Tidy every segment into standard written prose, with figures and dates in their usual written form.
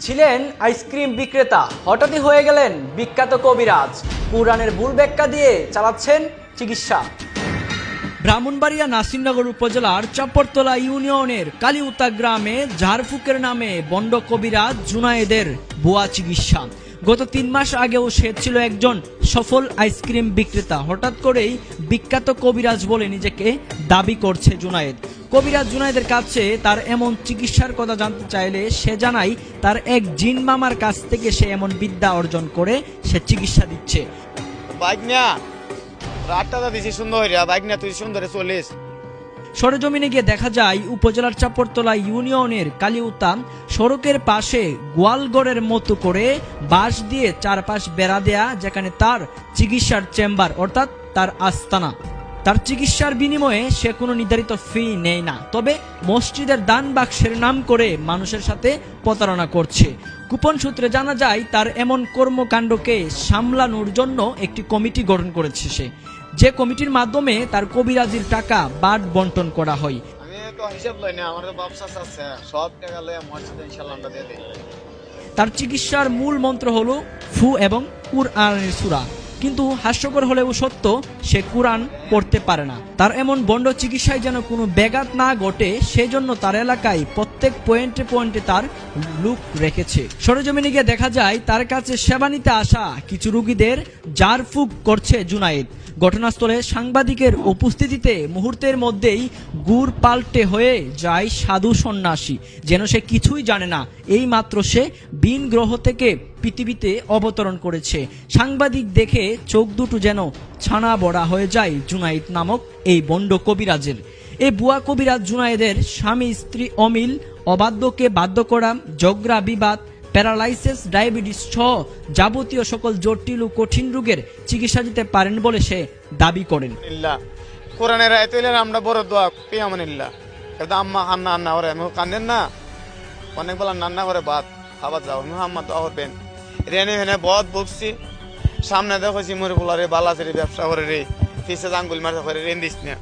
ছিলেন আইসক্রিম বিক্রেতা, হঠাৎই হয়ে গেলেন বিখ্যাত কবিরাজ। পুরাণের ভুল ব্যাখ্যা দিয়ে চালাচ্ছেন চিকিৎসা। ব্রাহ্মণবাড়িয়া নাসিরনগর উপজেলার চাপড়তলা ইউনিয়নের কালিউতা গ্রামে ঝাড়ফুকের নামে বন্ড কবিরাজ জুনায়েদের ভুয়া চিকিৎসা। গত 3 মাস আগেও সে ছিল একজন সফল আইসক্রিম বিক্রেতা। হঠাৎ করেই বিখ্যাত কবিরাজ বলে নিজেকে দাবি করছে জুনায়েদ। কবিরাজ জুনায়েদের কাছে তার এমন চিকিৎসার কথা জানতে চাইলে সে জানায় তার এক জিন মামার কাছ থেকে সে এমন বিদ্যা অর্জন করে সে চিকিৎসা দিচ্ছে। সরেজমিনে গিয়ে দেখা যায় উপজেলার চাপড়তলা ইউনিয়নের কালিউতা সড়কের পাশে গোয়ালগড়ের মতো করে বাঁশ দিয়ে চারপাশ বেড়া দেয়া, যেখানে তার চিকিৎসার চেম্বার অর্থাৎ তার আস্তানা। তার চিকিৎসার বিনিময়ে সে কোনো নির্ধারিত ফি নেয় না, তবে মসজিদের দান বাক্সের নাম করে মানুষের সাথে প্রতারণা করছে। গোপন সূত্রে জানা যায় তার এমন কর্মকাণ্ডকে সামলানোর জন্য একটি কমিটি গঠন করেছে সে, যে কমিটির মাধ্যমে তার কবিরাজির টাকা বাট বন্টন করা হয়। তার চিকিৎসার মূল মন্ত্র হলো ফু এবং কুরআনের সূরা, কিন্তু হাস্যকর হলেও সত্য, সে কুরআন পড়তে পারে না। তার এমন বন্ড চিকিৎসায় যেন কোনো ব্যাঘাত না ঘটে, সেজন্য তার এলাকায় প্রত্যেক পয়েন্টে পয়েন্টে তার লোক রেখেছে। সরেজমিনে গিয়ে দেখা যায় তার কাছে সেবা নিতে আসা কিছু রোগীদের ঝাড়ফুঁক করছে জুনায়েদ। ঘটনাস্থলে সাংবাদিকের উপস্থিতিতে মুহূর্তের মধ্যেই গুড় পাল্টে হয়ে যায় সাধু সন্ন্যাসী, যেন সে কিছুই জানে না, এই মাত্র সে ভিন গ্রহ থেকে পৃথিবীতে অবতরণ করেছে। সাংবাদিক দেখে চোখ দুটো যেন ছানা বড়া হয়ে যায় জুনায়েদ নামক এই বন্ড কবিরাজের। এই বুয়া কবিরাজ জুনায়েদের স্বামী স্ত্রী অমিল, অবাধ্যকে বাধ্য করা, ঝগড়া বিবাদ, প্যারালাইসিস, ডায়াবেটিস সহ যাবতীয় সকল জটিল ও কঠিন রোগের চিকিৎসা দিতে পারেন বলে সে দাবি করেন। কোরআনের আয়াত হইলে আমরা বড় দোয়া পিয়ামানিল্লাহ। এটা আম্মা আন্না আন্না ওরে কান্দেন না, অনেক বেলা রান্না করে ভাত খাবার যাও মুহাম্মদ দোয়া করবেন। রেনে হেনে বহুত বকছি, সামনে দেখছি মরে বলারে বালাচের ব্যবসা করে রে, পিছে আঙ্গুল মারতে করে রেন দিস না।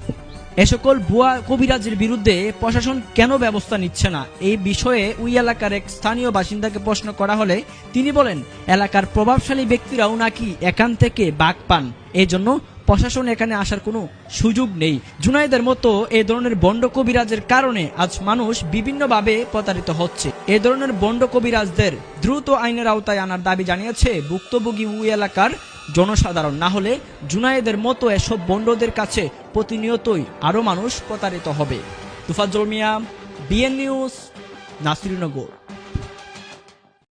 এ সকল ভুয়া কবিরাজের বিরুদ্ধে প্রশাসন কেন ব্যবস্থা নিচ্ছে না, এই বিষয়ে ওই এলাকার এক স্থানীয় বাসিন্দাকে প্রশ্ন করা হলে তিনি বলেন, এলাকার প্রভাবশালী ব্যক্তিরাও নাকি এখান থেকে বাগ পান, এই জন্য প্রশাসন এখানে আসার কোনো সুযোগ নেই। জুনায়েদের মতো এই ধরনের বন্ড কবিরাজের কারণে আজ মানুষ বিভিন্নভাবে প্রতারিত হচ্ছে। এই ধরনের বন্ড কবিরাজদের দ্রুত আইনের আওতায় আনার দাবি জানিয়েছে ভুক্তভোগী ওই এলাকার জনসাধারণ। না হলে জুনায়েদের মতো এসব বন্ডদের কাছে প্রতিনিয়তই আরো মানুষ প্রতারিত হবে। তুফাজ্জল মিয়া, বিএন নিউজ, নাসিরনগর।